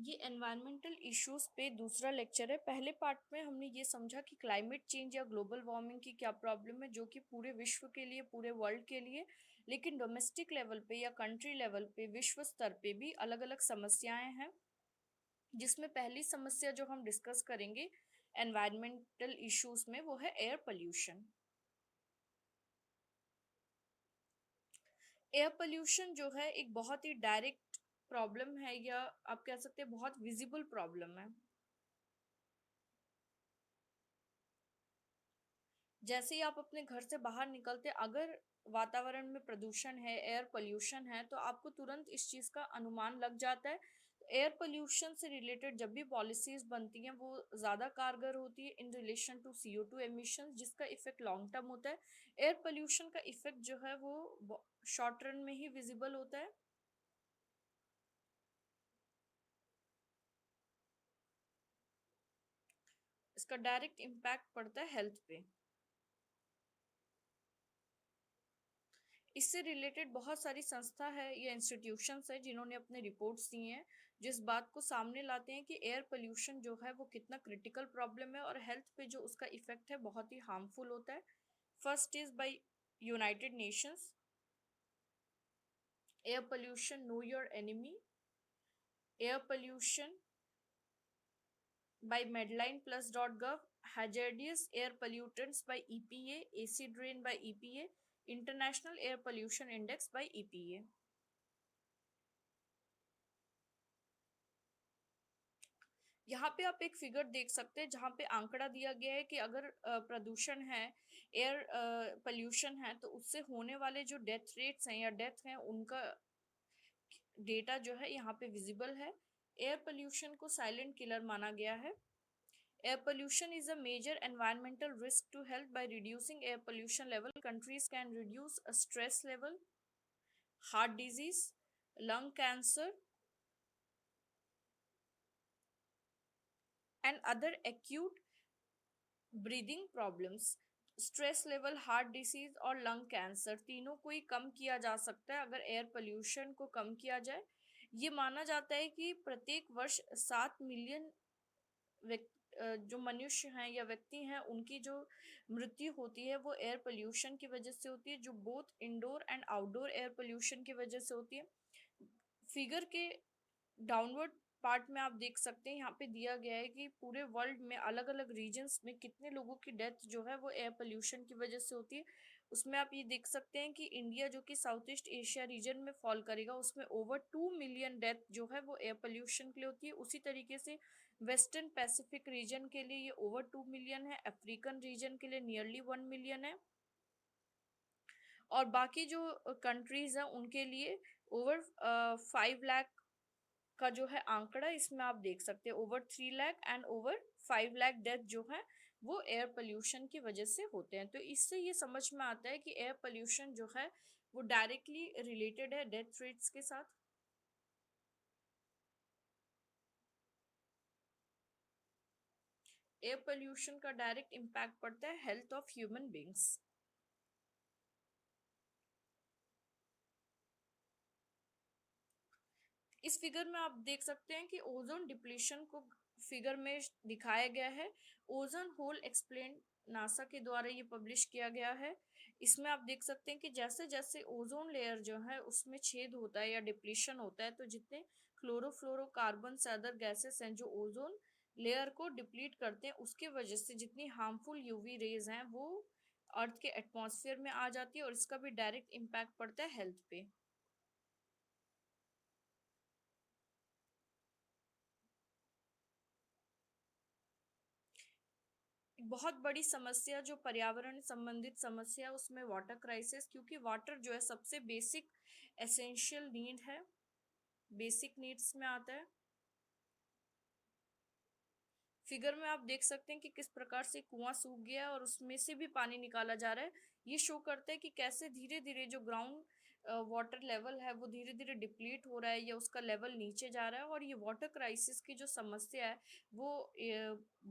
ये environmental issues पे दूसरा लेक्चर है। पहले पार्ट में हमने ये समझा कि क्लाइमेट चेंज या ग्लोबल वार्मिंग की क्या प्रॉब्लम है, जो कि पूरे विश्व के लिए, पूरे वर्ल्ड के लिए, लेकिन डोमेस्टिक लेवल पे या कंट्री लेवल पे, विश्व स्तर पे भी अलग अलग समस्याएं हैं। जिसमें पहली समस्या जो हम डिस्कस करेंगे एनवायरमेंटल इश्यूज में, वो है एयर पोल्यूशन। एयर पोल्यूशन जो है एक बहुत ही डायरेक्ट प्रॉब्लम है, या आप कह सकते हैं बहुत विजिबल प्रॉब्लम है। जैसे ही आप अपने घर से बाहर निकलते, अगर वातावरण में प्रदूषण है, एयर पोल्यूशन है, तो आपको तुरंत इस चीज का अनुमान लग जाता है। एयर पोल्यूशन से रिलेटेड जब भी पॉलिसीज बनती हैं, वो ज्यादा कारगर होती है in relation to CO2 emission, जिसका इफेक्ट लॉन्ग टर्म होता है। एयर पोल्यूशन का इफेक्ट जो है वो शॉर्ट रन में ही विजिबल होता है। इसका डायरेक्ट इम्पैक्ट पड़ता है हेल्थ पे। इससे रिलेटेड बहुत सारी संस्था है या इंस्टीट्यूशंस है जिन्होंने अपने रिपोर्ट्स दी हैं, जिस बात को सामने लाते हैं कि एयर पोल्यूशन जो है वो कितना क्रिटिकल प्रॉब्लम है और हेल्थ पे जो उसका इफेक्ट है बहुत ही हार्मफुल होता है। First is by United Nations, air pollution know your enemy. Air pollution by medlineplus.gov, hazardous air pollutants by EPA, acid rain by EPA, International Air Pollution Index by EPA। यहाँ पे आप एक figure देख सकते हैं जहाँ पे आंकड़ा दिया गया है कि अगर प्रदूषण है, एयर पोल्यूशन है, तो उससे होने वाले जो डेथ रेट्स हैं या डेथ हैं, उनका डेटा जो है यहाँ पे विजिबल है। एयर पोल्यूशन को साइलेंट किलर माना गया है। Air pollution is a major environmental risk to health. By reducing air pollution level, countries can reduce a stress level, heart disease, lung cancer, and other acute breathing problems. Stress level, heart disease और lung cancer, तीनों को ही कम किया जा सकता है अगर air pollution को कम किया जाए। ये माना जाता है कि प्रत्येक वर्ष 7 मिलियन जो मनुष्य हैं या व्यक्ति हैं, उनकी जो मृत्यु होती है वो एयर पोल्यूशन की वजह से होती है, जो both indoor and outdoor air pollution की वजह से होती है। फिगर के डाउनवर्ड पार्ट में आप देख सकते हैं, यहाँ पे दिया गया है कि पूरे वर्ल्ड में अलग अलग रीजन्स में कितने लोगों की डेथ जो है वो एयर पोल्यूशन की वजह से होती है। उसमें आप ये देख सकते हैं कि इंडिया जो कि साउथ ईस्ट एशिया रीजन में फॉल करेगा, उसमें ओवर 2 मिलियन डेथ जो है वो एयर पोल्यूशन के लिए होती है। उसी तरीके से वेस्टर्न पैसिफिक रीजन के लिए ये ओवर 2 मिलियन है, अफ्रीकन रीजन के लिए नियरली 1 मिलियन है, और बाकी जो कंट्रीज हैं उनके लिए ओवर 5 लाख का जो है आंकड़ा इसमें आप देख सकते हैं। Over 3 lakh and over 5 lakh death जो है वो एयर पोल्यूशन की वजह से होते हैं। तो इससे ये समझ में आता है कि एयर पोल्यूशन जो है वो डायरेक्टली रिलेटेड है डेथ रेट्स के साथ। एयर पोल्यूशन का डायरेक्ट इम्पैक्ट पड़ता है हेल्थ ऑफ ह्यूमन बींग्स। इस फिगर में आप देख सकते हैं कि ओजोन डिप्लीशन को फिगर में दिखाया गया है। ओजोन होल एक्सप्लेन नासा के द्वारा ये पब्लिश किया गया है। इसमें आप देख सकते हैं कि जैसे जैसे ओजोन लेयर जो है उसमें छेद होता है या डिप्लीशन होता है, तो जितने क्लोरोफ्लोरोकार्बन से अदर गैसेस हैं जो ओजोन लेयर को डिप्लीट करते हैं, उसके वजह से जितनी हार्मफुल यूवी रेज हैं वो अर्थ के एटमॉस्फेयर में आ जाती है, और इसका भी डायरेक्ट इम्पैक्ट पड़ता है हेल्थ पे। बहुत बड़ी समस्या जो पर्यावरण संबंधित समस्या है उसमें वाटर क्राइसिस, क्योंकि वाटर जो है सबसे बेसिक एसेंशियल नीड है, बेसिक नीड्स में आता है। फिगर में आप देख सकते हैं कि किस प्रकार से कुआं सूख गया है और उसमें से भी पानी निकाला जा रहा है। ये शो करता है कि कैसे धीरे धीरे जो ग्राउंड वाटर लेवल है वो धीरे धीरे डिप्लीट हो रहा है या उसका लेवल नीचे जा रहा है। और ये वाटर क्राइसिस की जो समस्या है वो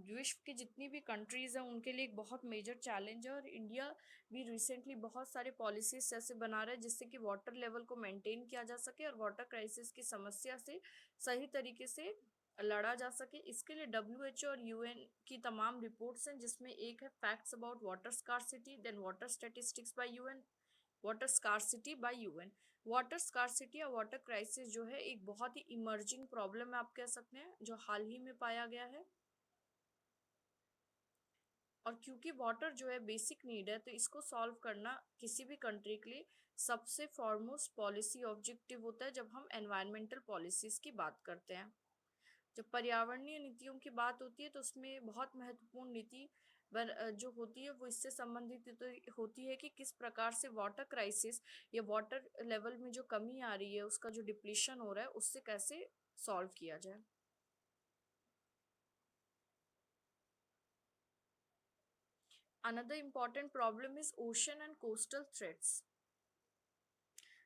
विश्व की जितनी भी कंट्रीज हैं उनके लिए एक बहुत मेजर चैलेंज है। और इंडिया भी रिसेंटली बहुत सारे पॉलिसीज ऐसे बना रहा है जिससे कि वाटर लेवल को मेंटेन किया जा सके और वाटर क्राइसिस की समस्या से सही तरीके से लड़ा जा सके। इसके लिए डब्ल्यूएचओ और यूएन की तमाम रिपोर्ट्स हैं, जिसमें एक है facts about water scarcity, then water statistics by UN, water scarcity by UN. Water scarcity या वाटर क्राइसिस जो है एक बहुत ही इमर्जिंग प्रॉब्लम है आप कह सकते हैं, जो हाल ही में पाया गया है। और क्योंकि वाटर जो है बेसिक नीड है, तो इसको सॉल्व करना किसी भी कंट्री के लिए सबसे फॉरमोस्ट पॉलिसी ऑब्जेक्टिव होता है जब हम एनवायरमेंटल पॉलिसीज की बात करते हैं। जब पर्यावरणीय नीतियों की बात होती है तो उसमें बहुत महत्वपूर्ण नीति जो होती है वो इससे संबंधित होती है कि किस प्रकार से वाटर क्राइसिस या वाटर लेवल में जो कमी आ रही है, उसका जो डिप्लीशन हो रहा है, उससे कैसे सॉल्व किया जाए। Another important problem is ocean and coastal threats.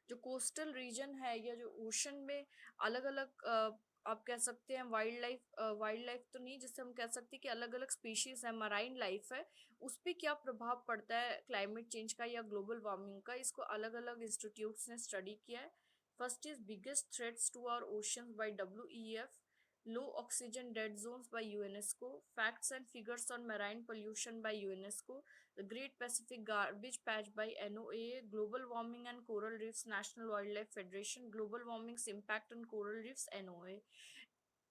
जो कोस्टल रीजन है या जो ओशन में अलग अलग आप कह सकते हैं वाइल्ड लाइफ तो नहीं, जिससे हम कह सकते हैं कि अलग अलग स्पीशीज है, मराइन लाइफ है, उस पर क्या प्रभाव पड़ता है क्लाइमेट चेंज का या ग्लोबल वार्मिंग का, इसको अलग अलग इंस्टीट्यूट्स ने स्टडी किया है। First is biggest threats to our oceans by WEF, low oxygen dead zones by UNESCO, facts and figures on marine pollution by UNESCO, the Great Pacific Garbage Patch by NOAA, Global Warming and Coral Reefs National Wildlife Federation, Global Warming's Impact on Coral Reefs, NOAA।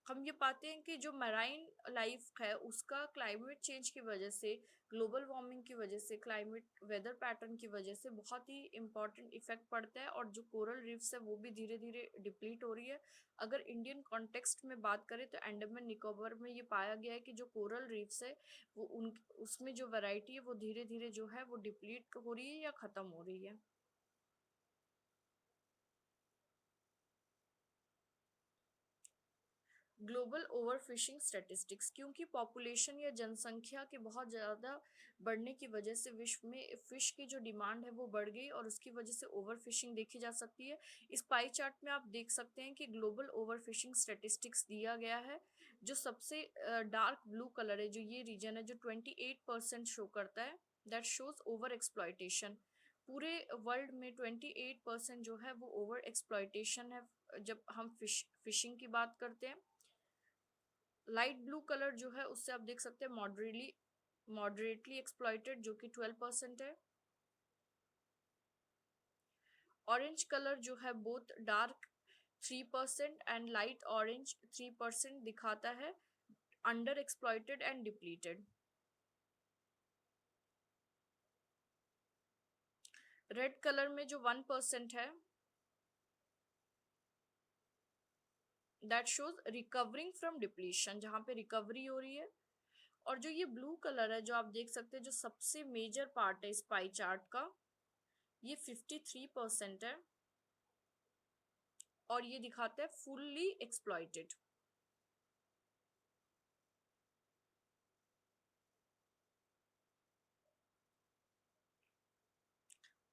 हम ये पाते हैं कि जो marine life है उसका climate change की वजह से, ग्लोबल वार्मिंग की वजह से, क्लाइमेट वेदर पैटर्न की वजह से बहुत ही इंपॉर्टेंट इफेक्ट पड़ता है। और जो कोरल रीफ्स है वो भी धीरे धीरे डिप्लीट हो रही है। अगर इंडियन कॉन्टेक्स्ट में बात करें तो अंडमान निकोबार में ये पाया गया है कि जो कोरल रीफ्स है वो उन उसमें जो वैरायटी है वो धीरे धीरे जो है वो डिप्लीट हो रही है या खत्म हो रही है। ग्लोबल ओवरफिशिंग स्टैटिस्टिक्स, क्योंकि पॉपुलेशन या जनसंख्या के बहुत ज़्यादा बढ़ने की वजह से विश्व में फिश की जो डिमांड है वो बढ़ गई और उसकी वजह से ओवरफिशिंग देखी जा सकती है। इस पाई चार्ट में आप देख सकते हैं कि ग्लोबल ओवरफिशिंग स्टैटिस्टिक्स दिया गया है। जो सबसे डार्क ब्लू कलर है, जो ये रीजन है जो 28% शो करता है, दैट शोज ओवर एक्सप्लॉयटेशन। पूरे वर्ल्ड में 28% जो है वो ओवर एक्सप्लॉयटेशन है जब हम फिशिंग की बात करते हैं। लाइट ब्लू कलर जो है उससे आप देख सकते हैं मॉडरेटली एक्सप्लॉइटेड जो कि 12% है। ऑरेंज कलर जो है both dark 3% and light orange 3% दिखाता है under exploited and depleted. Red colour में जो 1% है, that shows recovering from depletion, जहां पे रिकवरी हो रही है। और जो ये ब्लू कलर है जो आप देख सकते हैं, जो सबसे मेजर पार्ट है इस पाई चार्ट का, ये 53% है और ये दिखाता है फुल्ली एक्सप्लॉइटेड।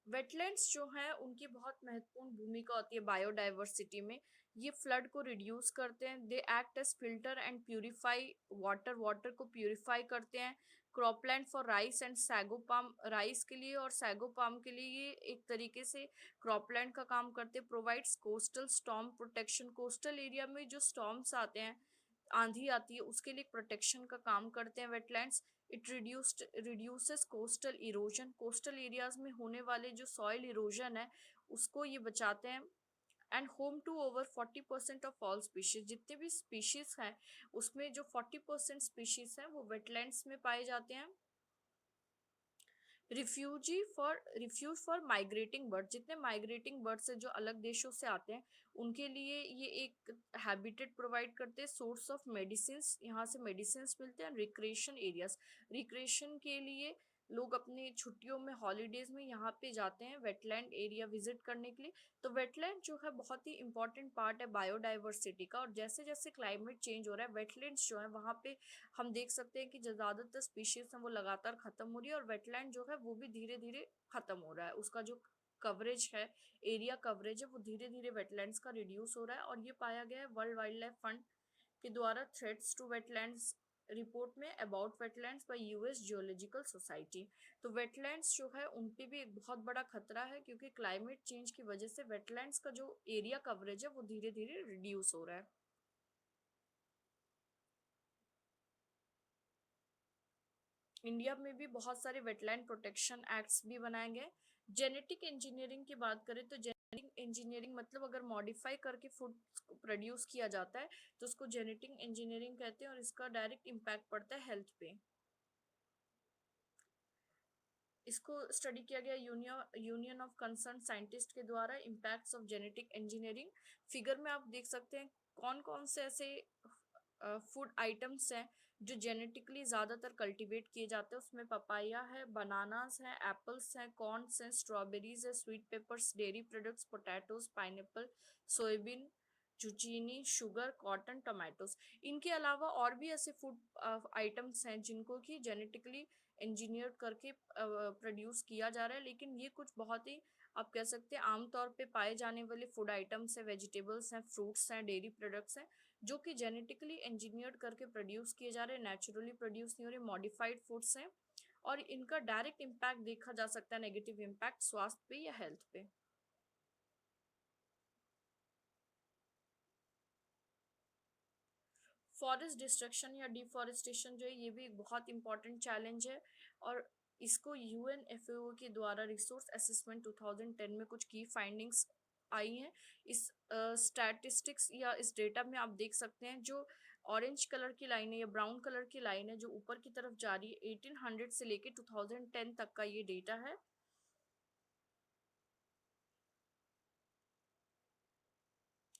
वेटलैंड्स जो हैं उनकी बहुत महत्वपूर्ण भूमिका होती है बायोडाइवर्सिटी में। ये फ्लड को रिड्यूस करते हैं, they act as filter and purify water को प्यूरिफाई करते हैं। Cropland for rice and sago palm, rice के लिए और सैगो पाम के लिए ये एक तरीके से क्रॉपलैंड का काम करते हैं। Provides coastal storm protection, coastal area में जो स्टॉर्म्स आते हैं, आंधी आती है, उसके लिए प्रोटेक्शन का काम करते हैं wetlands. It reduces coastal erosion, coastal areas में होने वाले जो सॉइल इरोजन है उसको ये बचाते हैं। And home to over 40% of all species, जितने भी स्पीशीज हैं उसमें जो 40% स्पीशीज हैं वो वेटलैंड्स में पाए जाते हैं। रिफ्यूज फॉर माइग्रेटिंग बर्ड, जितने माइग्रेटिंग बर्ड्स है जो अलग देशों से आते हैं उनके लिए ये एक हैबिटेट प्रोवाइड करते हैं। सोर्स ऑफ मेडिसिन, यहाँ से मेडिसिन मिलते हैं। रिक्रिएशन एरियाज, रिक्रिएशन के लिए लोग अपनी छुट्टियों में हॉलीडेज में यहाँ पे जाते हैं वेटलैंड एरिया विजिट करने के लिए। तो वेटलैंड जो है बहुत ही इंपॉर्टेंट पार्ट है बायोडाइवर्सिटी का। और जैसे जैसे क्लाइमेट चेंज हो रहा है वेटलैंड्स जो है वहाँ पे हम देख सकते हैं कि जो ज्यादातर स्पीशीज हैं वो लगातार खत्म हो रही है और वेटलैंड जो है वो भी धीरे धीरे खत्म हो रहा है, उसका जो कवरेज है, एरिया कवरेज है, वो धीरे धीरे वेटलैंड्स का रिड्यूस हो रहा है। और ये पाया गया है वर्ल्ड वाइल्ड लाइफ फंड के द्वारा थ्रेट्स टू वेटलैंड्स रिपोर्ट में about wetlands bye US geological society. तो वेटलैंड्स जो है उन पे भी एक बहुत बड़ा खतरा है, क्योंकि क्लाइमेट चेंज की वजह से वेटलैंड्स का जो एरिया कवरेज है वो धीरे धीरे रिड्यूस हो रहा है। इंडिया में भी बहुत सारे वेटलैंड प्रोटेक्शन एक्ट्स भी बनाए गए। जेनेटिक इंजीनियरिंग की बात करें तो जेनेटिक इंजीनियरिंग मतलब अगर मॉडिफाई करके फूड प्रोड्यूस किया जाता है तो उसको जेनेटिक इंजीनियरिंग कहते हैं, और इसका डायरेक्ट इम्पैक्ट पड़ता है हेल्थ पे। इसको स्टडी किया गया यूनियन ऑफ कंसर्न साइंटिस्ट के द्वारा, impacts of genetic engineering. Figure में आप देख सकते हैं कौन कौन से ऐसे फूड आइटम्स हैं जो जेनेटिकली ज्यादातर कल्टीवेट किए जाते हैं। उसमें पपाया है, बनानास है, एप्पल्स हैं, कॉर्न्स हैं, स्ट्रॉबेरीज है, sweet peppers, dairy products, potatoes, pineapple, soybean, zucchini, sugar, cotton, tomatoes. इनके अलावा और भी ऐसे फूड आइटम्स हैं जिनको कि जेनेटिकली इंजीनियर करके प्रोड्यूस किया जा रहा है, लेकिन ये कुछ बहुत ही आप कह सकते हैं आमतौर पे पाए जाने वाले फूड आइटम्स हैं, वेजिटेबल्स हैं, फ्रूट्स हैं, डेयरी प्रोडक्ट्स हैं, जो कि जेनेटिकली इंजीनियर्ड करके प्रोड्यूस किए जा रहे हैं, नेचुरली प्रोड्यूस नहीं हो रहे, मॉडिफाइड फूड्स हैं। और इनका डायरेक्ट इम्पैक्ट देखा जा सकता है, नेगेटिव इम्पैक्ट स्वास्थ्य पे या हेल्थ पे। फॉरेस्ट डिस्ट्रक्शन या डिफॉरेस्टेशन जो है ये भी एक बहुत इंपॉर्टेंट चैलेंज है, और इसको यूएनएफएओ के द्वारा रिसोर्स असेसमेंट 2010 में कुछ की फाइंडिंग्स आई हैं। इस स्टैटिस्टिक्स या इस डेटा में आप देख सकते हैं जो ऑरेंज कलर की लाइन है या ब्राउन कलर की लाइन है जो ऊपर की तरफ जा रही है, 1800 से लेके 2010 तक का ये डेटा है।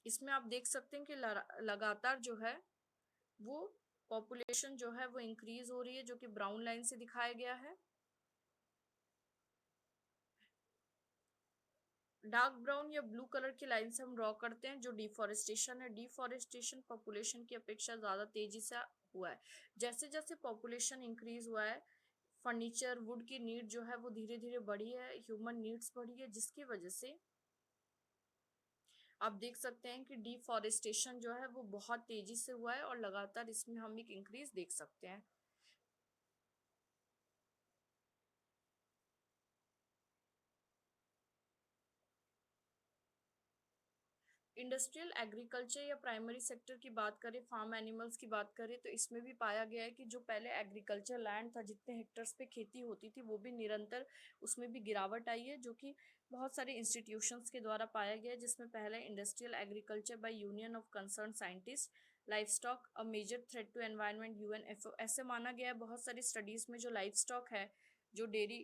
इसमें आप देख सकते हैं कि लगातार जो है वो पॉपुलेशन जो है वो इंक्रीज हो रही है, जो कि ब्राउन लाइन से दिखाया गया है। डार्क ब्राउन या ब्लू कलर की लाइन से हम ड्रॉ करते हैं जो डिफॉरेस्टेशन है। डिफॉरेस्टेशन पॉपुलेशन की अपेक्षा ज्यादा तेजी से हुआ है। जैसे जैसे पॉपुलेशन इंक्रीज हुआ है, फर्नीचर वुड की नीड जो है वो धीरे धीरे बढ़ी है, ह्यूमन नीड्स बढ़ी है, जिसकी वजह से आप देख सकते हैं कि डिफॉरेस्टेशन जो है वो बहुत तेजी से हुआ है, और लगातार इसमें हम एक इंक्रीज देख सकते हैं। इंडस्ट्रियल एग्रीकल्चर या प्राइमरी सेक्टर की बात करें, फार्म एनिमल्स की बात करें, तो इसमें भी पाया गया है कि जो पहले एग्रीकल्चर लैंड था, जितने हेक्टर्स पे खेती होती थी, वो भी निरंतर उसमें भी गिरावट आई है, जो कि बहुत सारे इंस्टीट्यूशंस के द्वारा पाया गया है। जिसमें पहले industrial agriculture by union of concern scientist, life stock a major threat to environment, UNFO, ऐसे माना गया है बहुत सारी स्टडीज में। जो लाइफ स्टॉक है, जो डेयरी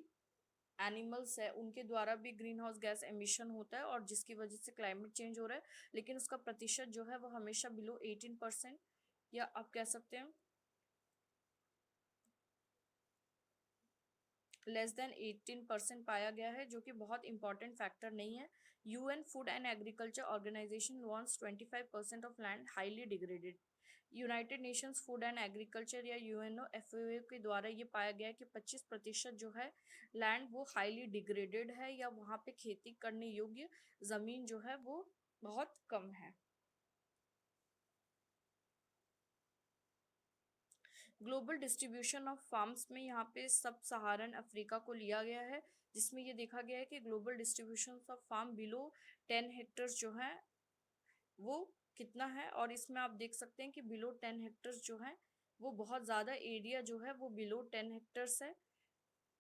एनिमल्स है, उनके द्वारा भी ग्रीन हाउस गैस एमिशन होता है, और जिसकी वजह से क्लाइमेट चेंज हो रहा है, लेकिन उसका प्रतिशत जो है वो हमेशा बिलो 18%, या आप कह सकते हैं लेस देन 18% पाया गया है, जो कि बहुत इंपॉर्टेंट फैक्टर नहीं है। UN food and agriculture organisation wants 25% of land highly degraded. United Nations food and agriculture या यूएनओ एफएओ के द्वारा ये पाया गया है कि 25% जो है लैंड वो हाईली डिग्रेडेड है, या वहाँ पे खेती करने योग्य जमीन जो है वो बहुत कम है। ग्लोबल डिस्ट्रीब्यूशन ऑफ फार्म्स में यहाँ पे सब सहारन अफ्रीका को लिया गया है, जिसमें ये देखा गया है कि global distribution of farm below 10 hectares जो है वो कितना है। और इसमें आप देख सकते हैं कि बिलो 10 हेक्टर्स जो है वो बहुत ज़्यादा एरिया जो है वो बिलो 10 हेक्टर्स है।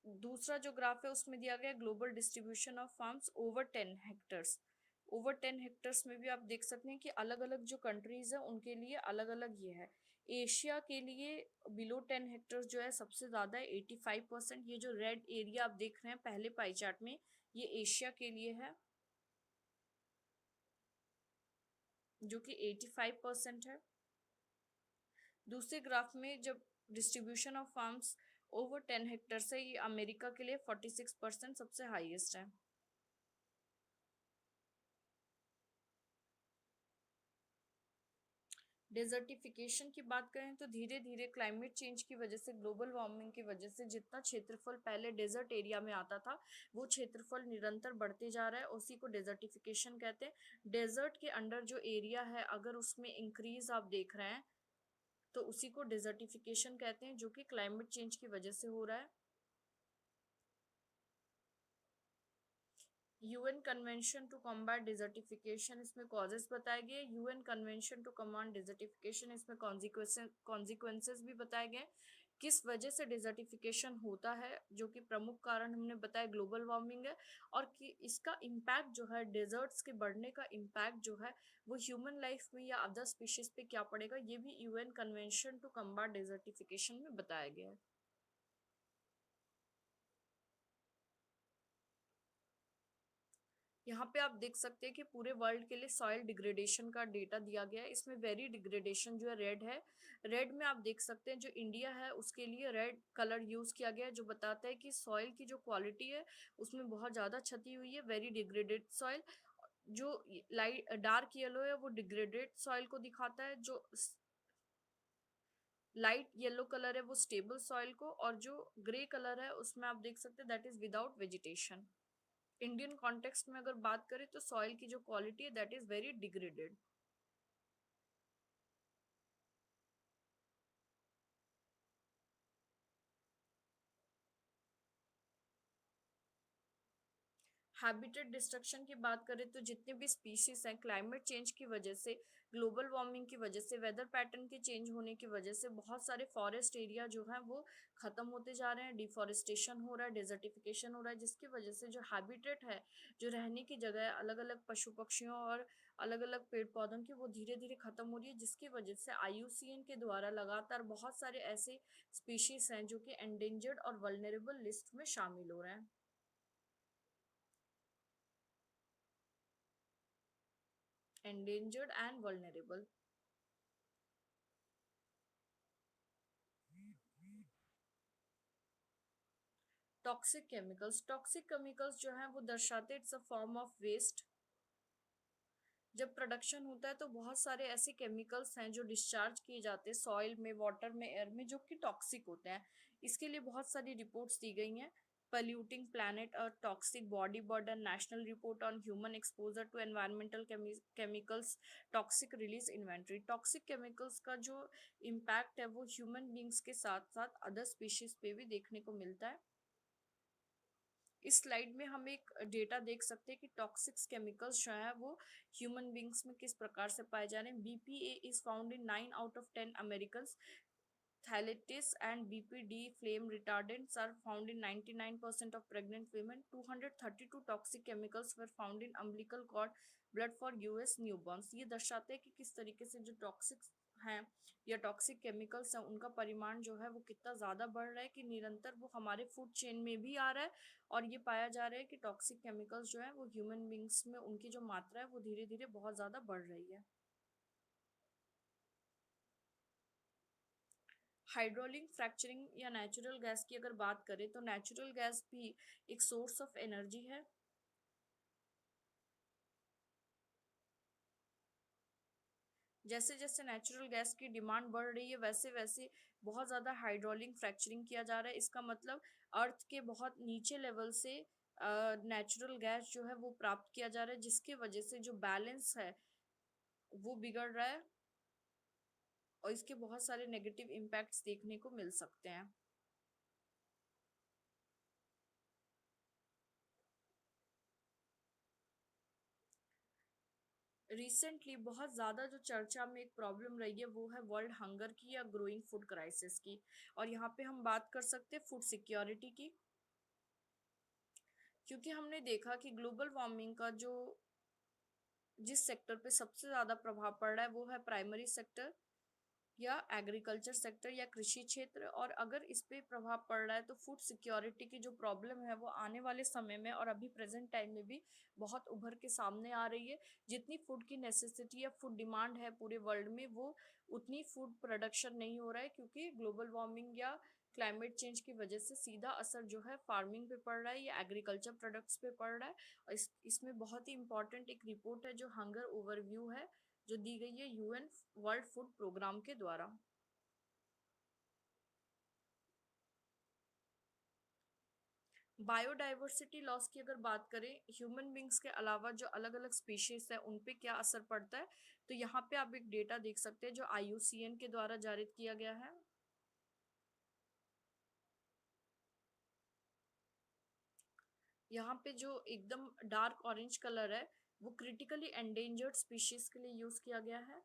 दूसरा जो ग्राफ है उसमें दिया गया है global distribution of farms over 10 hectares. Over 10 hectares में भी आप देख सकते हैं कि अलग अलग जो कंट्रीज है उनके लिए अलग अलग ये है। एशिया के लिए बिलो 10 हेक्टर्स जो है सबसे ज्यादा है, 85%। ये जो रेड एरिया आप देख रहे हैं पहले पाई चार्ट में, ये एशिया के लिए है, जो कि 85% है। दूसरे ग्राफ में जब distribution of farms over 10 Hector है, ये अमेरिका के लिए 46% सबसे हाईएस्ट है। डेजर्टिफिकेशन की बात करें तो धीरे धीरे क्लाइमेट चेंज की वजह से, ग्लोबल वार्मिंग की वजह से जितना क्षेत्रफल पहले डेजर्ट एरिया में आता था वो क्षेत्रफल निरंतर बढ़ते जा रहा है, उसी को डेजर्टिफिकेशन कहते हैं। डेजर्ट के अंडर जो एरिया है अगर उसमें इंक्रीज आप देख रहे हैं तो उसी को डेजर्टिफिकेशन कहते हैं, जो कि क्लाइमेट चेंज की वजह से हो रहा है। UN convention to combat desertification, इसमें कॉजेस बताए गए। UN convention to command desertification, इसमें कॉन्सिक्वेंसेस भी बताए गए किस वजह से डिजर्टिफिकेशन होता है, जो कि प्रमुख कारण हमने बताया ग्लोबल वार्मिंग है, और कि इसका इम्पैक्ट जो है डेजर्ट्स के बढ़ने का इम्पैक्ट जो है वो ह्यूमन लाइफ में या अदर स्पीशीज पे क्या पड़ेगा, ये भी UN convention to combat desertification में बताया गया है। यहाँ पे आप देख सकते हैं कि पूरे वर्ल्ड के लिए सॉइल डिग्रेडेशन का डेटा दिया गया है। इसमें वेरी डिग्रेडेशन जो है रेड है। रेड में आप देख सकते हैं जो इंडिया है उसके लिए रेड कलर यूज किया गया है, जो बताता है कि सॉइल की जो क्वालिटी है उसमें बहुत ज्यादा क्षति हुई है, वेरी डिग्रेडेड सॉइल। जो लाइट डार्क येलो है वो डिग्रेडेड सॉइल को दिखाता है, जो लाइट येलो कलर है वो स्टेबल सॉइल को, और जो ग्रे कलर है उसमें आप देख सकते हैं that is without vegetation. Indian context में अगर बात करें तो सॉइल की जो क्वालिटी है that is very degraded. Habitat destruction की बात करें तो जितने भी स्पीशीज हैं क्लाइमेट चेंज की वजह से, ग्लोबल वार्मिंग की वजह से, वेदर पैटर्न के चेंज होने की वजह से बहुत सारे फॉरेस्ट एरिया जो है वो खत्म होते जा रहे हैं, डिफॉरेस्टेशन हो रहा है, डेजर्टिफिकेशन हो रहा है, जिसकी वजह से जो हैबिटेट है, जो रहने की जगह है अलग अलग पशु पक्षियों और अलग अलग पेड़ पौधों की, वो धीरे धीरे खत्म हो रही है, जिसकी वजह से आईयूसीएन के द्वारा लगातार बहुत सारे ऐसे स्पीशीज हैं जो कि एंडेंजर्ड और वल्नरेबल लिस्ट में शामिल हो रहे हैं। Endangered and vulnerable. Toxic chemicals जो है वो दर्शाते it's a form of waste. जब प्रोडक्शन होता है तो बहुत सारे ऐसे केमिकल्स हैं जो डिस्चार्ज किए जाते हैं सॉइल में, वाटर में, एयर में, जो कि टॉक्सिक होते हैं। इसके लिए बहुत सारी रिपोर्ट्स दी गई हैं। पल्यूटिंग प्लैनेट और toxic body burden, national report on human exposure to environmental chemicals, toxic release inventory. Toxic chemicals का जो इम्पैक्ट है वो ह्यूमन बींग्स के साथ साथ अदर स्पीशीज पे भी देखने को मिलता है। इस स्लाइड में हम एक डेटा देख सकते हैं कि टॉक्सिक केमिकल्स जो है वो ह्यूमन बींग्स में किस प्रकार से पाए जा रहे हैं। BPA is found in 9 out of 10 American. Thalitis and BPD flame retardants are found in 99% of pregnant women. 232 toxic chemicals were found in umbilical cord blood for US newborns. ये दर्शाते हैं कि किस तरीके से जो टॉक्सिक हैं या टॉक्सिक केमिकल्स हैं उनका परिमाण जो है वो कितना ज़्यादा बढ़ रहा है, कि निरंतर वो हमारे फूड चेन में भी आ रहा है, और ये पाया जा रहा है कि टॉक्सिक केमिकल्स जो है वो ह्यूमन बींग्स में उनकी जो मात्रा है वो धीरे धीरे बहुत ज़्यादा बढ़ रही है। हाइड्रोलिक फ्रैक्चरिंग या नेचुरल गैस की अगर बात करें तो नेचुरल गैस भी एक सोर्स ऑफ एनर्जी है। जैसे जैसे नेचुरल गैस की डिमांड बढ़ रही है वैसे वैसे बहुत ज़्यादा हाइड्रोलिक फ्रैक्चरिंग किया जा रहा है। इसका मतलब अर्थ के बहुत नीचे लेवल से नेचुरल गैस जो है वो प्राप्त किया जा रहा है, जिसकी वजह से जो बैलेंस है वो बिगड़ रहा है, और इसके बहुत सारे नेगेटिव इम्पैक्ट्स देखने को मिल सकते हैं। रिसेंटली बहुत ज़्यादा जो चर्चा में एक प्रॉब्लम रही है वो है वर्ल्ड हंगर की या ग्रोइंग फूड क्राइसिस की, और यहाँ पे हम बात कर सकते हैं फूड सिक्योरिटी की। क्योंकि हमने देखा कि ग्लोबल वार्मिंग का जो जिस सेक्टर पे सबसे ज़्यादा प्रभाव पड़ रहा है वो है प्राइमरी सेक्टर या एग्रीकल्चर सेक्टर या कृषि क्षेत्र, और अगर इस पे प्रभाव पड़ रहा है तो फूड सिक्योरिटी की जो प्रॉब्लम है वो आने वाले समय में और अभी प्रेजेंट टाइम में भी बहुत उभर के सामने आ रही है। जितनी फूड की नेसेसिटी या फूड डिमांड है पूरे वर्ल्ड में वो उतनी फूड प्रोडक्शन नहीं हो रहा है, क्योंकि ग्लोबल वार्मिंग या क्लाइमेट चेंज की वजह से सीधा असर जो है फार्मिंग पे पड़ रहा है या एग्रीकल्चर प्रोडक्ट्स पे पड़ रहा है। और इसमें बहुत ही इंपॉर्टेंट एक रिपोर्ट है जो हंगर ओवरव्यू है, जो दी गई है यूएन वर्ल्ड फूड प्रोग्राम के द्वारा। बायोडाइवर्सिटी लॉस की अगर बात करें, ह्यूमन बींग्स के अलावा जो अलग अलग स्पीशीज है उन पे क्या असर पड़ता है, तो यहाँ पे आप एक डेटा देख सकते हैं जो आईयूसीएन के द्वारा जारी किया गया है। यहाँ पे जो एकदम डार्क ऑरेंज कलर है वो क्रिटिकली एंडेंजर्ड स्पीशीज के लिए यूज किया गया है,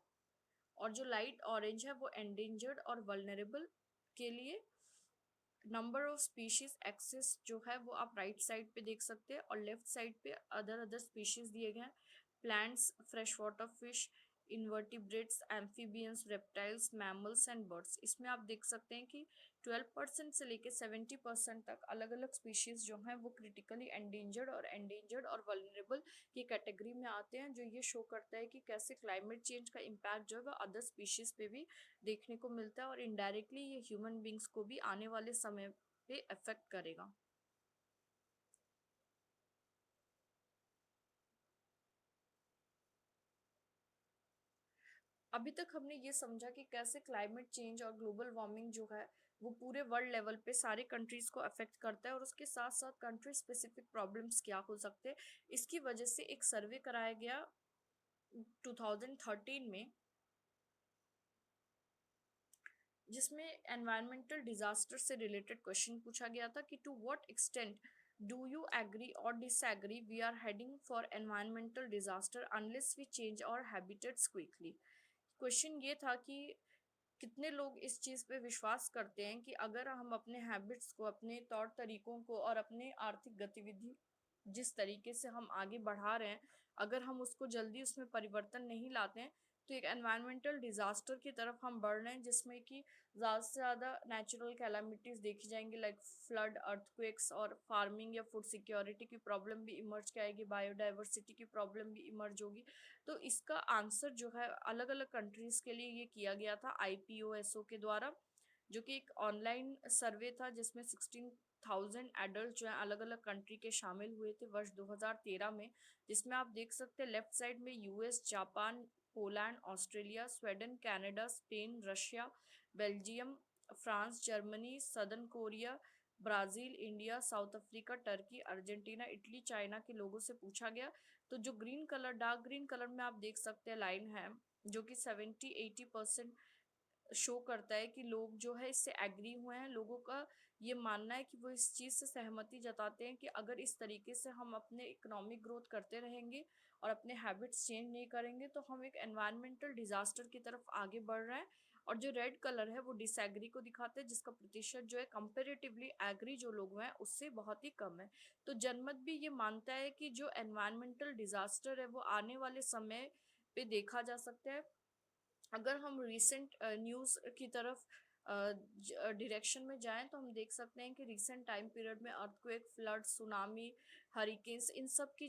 और जो लाइट ऑरेंज है वो एंडेंजर्ड और वल्नरेबल के लिए। नंबर ऑफ स्पीशीज एक्सिस जो है वो आप राइट साइड पे देख सकते हैं, और लेफ्ट साइड पे अदर अदर स्पीशीज दिए गए हैं। Plants, fresh water fish, invertebrates, amphibians, reptiles, mammals and birds. इसमें आप देख सकते हैं कि 12% से लेके 70% तक अलग अलग स्पीशीज जो हैं वो क्रिटिकली एंडेंजर्ड और वल्नरेबल की कैटेगरी में आते हैं, जो ये शो करता है कि कैसे क्लाइमेट चेंज का इम्पैक्ट जो है वो अदर स्पीशीज पे भी देखने को मिलता है, और इनडायरेक्टली ये ह्यूमन बींग्स को भी आने वाले समय पे अफेक्ट करेगा। अभी तक हमने ये समझा कि कैसे क्लाइमेट चेंज और ग्लोबल वार्मिंग जो है वो पूरे वर्ल्ड लेवल पे सारे कंट्रीज को अफेक्ट करता है, और उसके साथ साथ कंट्री स्पेसिफिक प्रॉब्लम्स क्या हो सकते हैं। इसकी वजह से एक सर्वे कराया गया 2013 में, जिसमें एनवायरमेंटल डिजास्टर से रिलेटेड क्वेश्चन पूछा गया था कि to what extent do you agree और disagree we are heading for environmental disaster unless we change our habitats quickly. Question ये था कि कितने लोग इस चीज पे विश्वास करते हैं कि अगर हम अपने हैबिट्स को, अपने तौर तरीकों को और अपने आर्थिक गतिविधि जिस तरीके से हम आगे बढ़ा रहे हैं, अगर हम उसको जल्दी उसमें परिवर्तन नहीं लाते हैं, तो एक एनवायरमेंटल डिजास्टर की तरफ हम बढ़ रहे हैं, जिसमें कि ज़्यादा से ज़्यादा नेचुरल कैलामिटीज देखी जाएंगी, लाइक फ्लड, अर्थक्वेक्स, और फार्मिंग या फूड सिक्योरिटी की प्रॉब्लम भी इमर्ज की आएगी, बायोडाइवर्सिटी की प्रॉब्लम भी इमर्ज होगी। तो इसका आंसर जो है अलग अलग कंट्रीज के लिए ये किया गया था आईपीओएसओ के द्वारा, जो कि एक ऑनलाइन सर्वे था जिसमें 16,000 एडल्ट जो है अलग अलग कंट्री के शामिल हुए थे वर्ष 2013 में। जिसमें आप देख सकते हैं लेफ्ट साइड में US, Japan, Poland, Australia, Sweden, Canada, Spain, Russia, Belgium, France, Germany, southern Korea, Brazil, India, south Africa, Turkey, Argentina, Italy, China के लोगों से पूछा गया। तो जो green colour, dark green colour में आप देख सकते हैं लाइन है, जो कि 70-80% शो करता है कि लोग जो है इससे एग्री हुए हैं। लोगों का ये मानना है कि वो इस चीज़ से सहमति जताते हैं कि अगर इस तरीके से हम अपने इकोनॉमिक ग्रोथ करते रहेंगे और अपने हैबिट्स चेंज नहीं करेंगे, तो हम एक एनवायरमेंटल डिजास्टर की तरफ आगे बढ़ रहे हैं। और जो रेड कलर है वो डिसएग्री को दिखाते हैं, जिसका प्रतिशत जो है कंपेरेटिवली एग्री जो लोग हैं उससे बहुत ही कम है। तो जनमत भी ये मानता है कि जो एनवायरमेंटल डिजास्टर है वो आने वाले समय पे देखा जा सकता है। अगर हम रिसेंट न्यूज़ की तरफ डायरेक्शन में जाएं, तो हम देख सकते हैं कि रिसेंट टाइम पीरियड में अर्थक्वेक, फ्लड, सुनामी, हरिकेन्स, इन सब की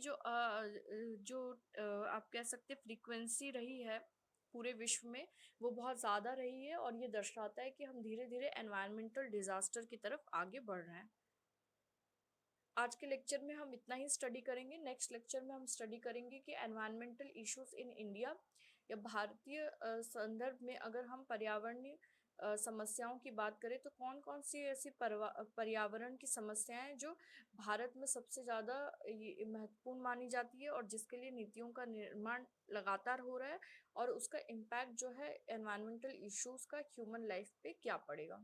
आप कह सकते हैं फ्रीक्वेंसी रही है पूरे विश्व में, वो बहुत ज़्यादा रही है, और ये दर्शाता है कि हम धीरे धीरे एनवायरमेंटल डिजास्टर की तरफ आगे बढ़ रहे हैं। आज के लेक्चर में हम इतना ही स्टडी करेंगे। नेक्स्ट लेक्चर में हम स्टडी करेंगे कि एनवायरमेंटल इश्यूज इन इंडिया, या भारतीय संदर्भ में अगर हम पर्यावरणीय समस्याओं की बात करें, तो कौन कौन सी ऐसी पर्यावरण की समस्याएं हैं जो भारत में सबसे ज़्यादा ये महत्वपूर्ण मानी जाती है, और जिसके लिए नीतियों का निर्माण लगातार हो रहा है, और उसका इम्पैक्ट जो है एनवायरमेंटल इश्यूज का ह्यूमन लाइफ पे क्या पड़ेगा।